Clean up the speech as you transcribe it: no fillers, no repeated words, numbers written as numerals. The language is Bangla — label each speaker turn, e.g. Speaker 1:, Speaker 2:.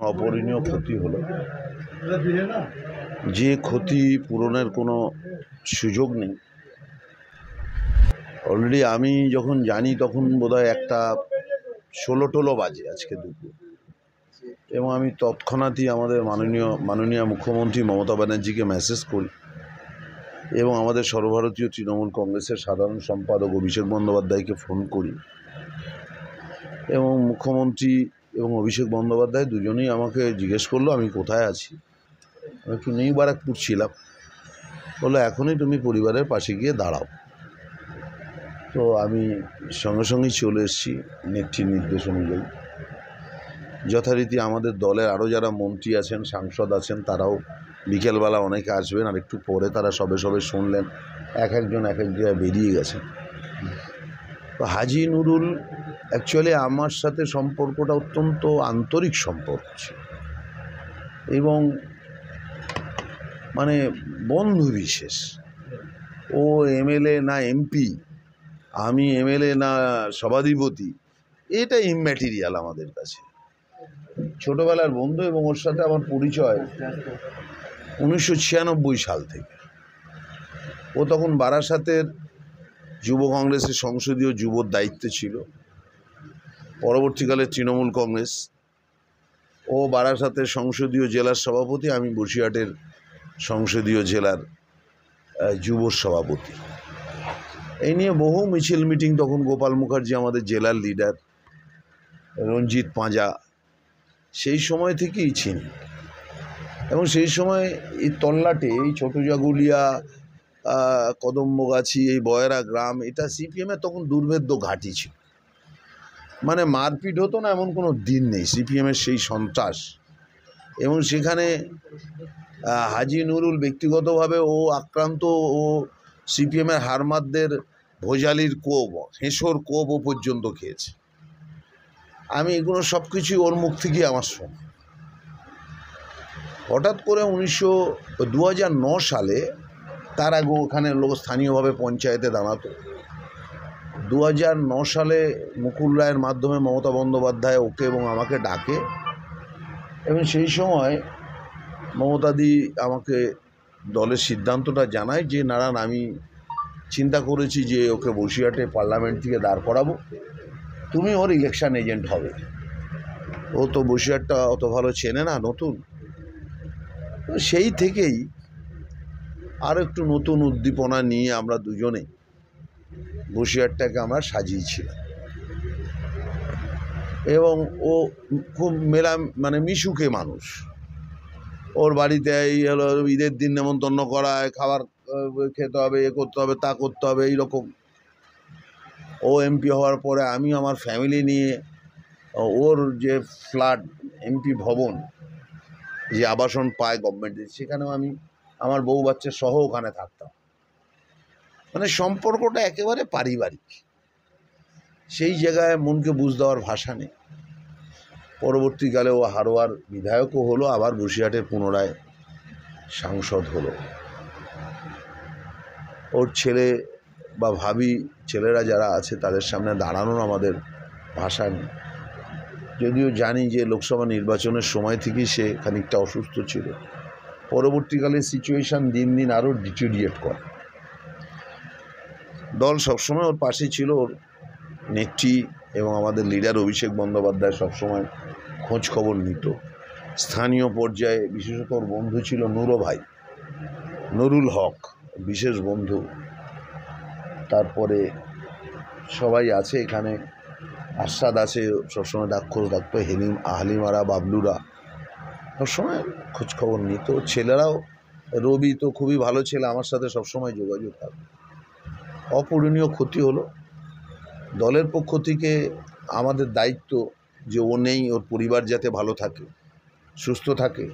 Speaker 1: অপূরণীয় ক্ষতি হলো, যে ক্ষতি পূরণের কোনো সুযোগ নেই। অলরেডি আমি যখন জানি তখন বোধহয় 1:16 বাজে আজকে দুপুর, এবং আমি তৎক্ষণাৎই আমাদের মাননীয় মুখ্যমন্ত্রী মমতা ব্যানার্জিকে মেসেজ করি এবং আমাদের সর্বভারতীয় তৃণমূল কংগ্রেসের সাধারণ সম্পাদক অভিষেক বন্দ্যোপাধ্যায়কে ফোন করি, এবং মুখ্যমন্ত্রী এবং অভিষেক বন্দ্যোপাধ্যায় দুজনেই আমাকে জিজ্ঞেস করলো আমি কোথায় আছি। আমি একটু নিউ ব্যারাকপুর ছিলাম। বললো এখনই তুমি পরিবারের পাশে গিয়ে দাঁড়াও। তো আমি সঙ্গে সঙ্গেই চলে এসেছি নেত্রীর নির্দেশ অনুযায়ী। যথারীতি আমাদের দলের আরও যারা মন্ত্রী আছেন, সাংসদ আছেন, তারাও বিকেলবেলা অনেকে আসবেন, আর একটু পরে তারা সবে শুনলেন, একজন এক জায়গায় বেরিয়ে গেছেন। তো হাজি নুরুল অ্যাকচুয়ালি আমার সাথে সম্পর্কটা অত্যন্ত আন্তরিক সম্পর্ক ছিল, এবং মানে বন্ধু বিশেষ। ও এমএলএ না এমপি, আমি এমএলএ না সভাধিপতি, এটা ইম্যাটেরিয়াল আমাদের কাছে। ছোটবেলার বন্ধু, এবং ওর সাথে আমার পরিচয় 1996 সাল থেকে। ও তখন বারাসাতের যুব কংগ্রেসের সংসদীয় যুবর দায়িত্বে ছিল, পরবর্তীকালে তৃণমূল কংগ্রেস। ও বারাসাতের সংসদীয় জেলার সভাপতি, আমি বসিরহাটের সংসদীয় জেলার যুব সভাপতি। এই নিয়ে বহু মিছিল মিটিং, তখন গোপাল মুখার্জি আমাদের জেলার লিডার, রঞ্জিত পাঁজা, সেই সময় থেকেই চিনি। এবং সেই সময় এই তল্লাটে, এই ছোট জাগুলিয়া, কদম্বগাছি, এই বয়রা গ্রাম, এটা সিপিএমের তখন দুর্ভেদ্য ঘাঁটি ছিল। মানে মারপিট হতো না এমন কোনো দিন নেই, সিপিএমের সেই সন্ত্রাস। এবং সেখানে হাজি নুরুল ব্যক্তিগতভাবে ও আক্রান্ত, ও সিপিএমের হারমাদদের ভোজালির কোপ, হেঁসোর কোপ ও পর্যন্ত খেয়েছে। আমি এগুলো সব কিছুই ওর মুখ থেকেই আমার শোনা। হঠাৎ করে 2009 সালে, তার আগে ওখানে লোক স্থানীয়ভাবে পঞ্চায়েতে দাঁড়াতো। 2009 সালে মুকুল রায়ের মাধ্যমে মমতা বন্দ্যোপাধ্যায় ওকে এবং আমাকে ডাকে, এবং সেই সময় মমতাদি আমাকে দলের সিদ্ধান্তটা জানায় যে নারায়ণ, আমি চিন্তা করেছি যে ওকে বসিরহাটে পার্লামেন্ট থেকে দাঁড় করাবো, তুমি ওর ইলেকশন এজেন্ট হবে। ও তো বসিরহাটটা অত ভালো চেনে না, নতুন। সেই থেকেই আরও একটু নতুন উদ্দীপনা নিয়ে আমরা দুজনে বসিরহাটটাকে আমরা সাজিয়েছিলাম। এবং ও খুব মিশুকে মানুষ। ওর বাড়িতে এই হলো ঈদের দিন নেমন্তন্ন করায়, খাবার খেতে হবে, এ করতে হবে, তা করতে হবে, এইরকম। ও এমপি হওয়ার পরে আমি আমার ফ্যামিলি নিয়ে ওর যে ফ্ল্যাট, এমপি ভবন, যে আবাসন পায় গভর্নমেন্টের, সেখানেও আমি আমার বউ বাচ্চা সহ ওখানে থাকতাম। মানে সম্পর্কটা একেবারে পারিবারিক। সেই জায়গায় মনকে বুঝ দেওয়ার ভাষা নেই। পরবর্তীকালে ও হারোয়ার বিধায়কও হলো, আবার বসিরহাটে পুনরায় সাংসদ হলো। ওর ছেলে বা ভাবি, ছেলেরা যারা আছে, তাদের সামনে দাঁড়ানোর আমাদের ভাষা নেই। যদিও জানি যে লোকসভা নির্বাচনের সময় থেকেই সে খানিকটা অসুস্থ ছিল। পরবর্তীকালে সিচুয়েশান দিন দিন আরও ডিটেরিয়েট করে। দল সবসময় ওর পাশে ছিল। ওর নেত্রী এবং আমাদের লিডার অভিষেক বন্দ্যোপাধ্যায় সবসময় খোঁজ খবর নিত। স্থানীয় পর্যায়ে বিশেষত ওর বন্ধু ছিল নুরুল হক, বিশেষ বন্ধু। তারপরে সবাই আছে এখানে, আশাদ আছে, সবসময় খোঁজ রাখতো, হালিমারা, বাবলুরা সবসময় খোঁজ খবর নিত। ছেলেরাও, রবি তো খুবই ভালো ছেলে, আমার সাথে সবসময় যোগাযোগ থাকতো। অপূরণীয় ক্ষতি হলো। দলের পক্ষ থেকে আমাদের দায়িত্ব যে ও নেই, ওর পরিবার যাতে ভালো থাকে, সুস্থ থাকে।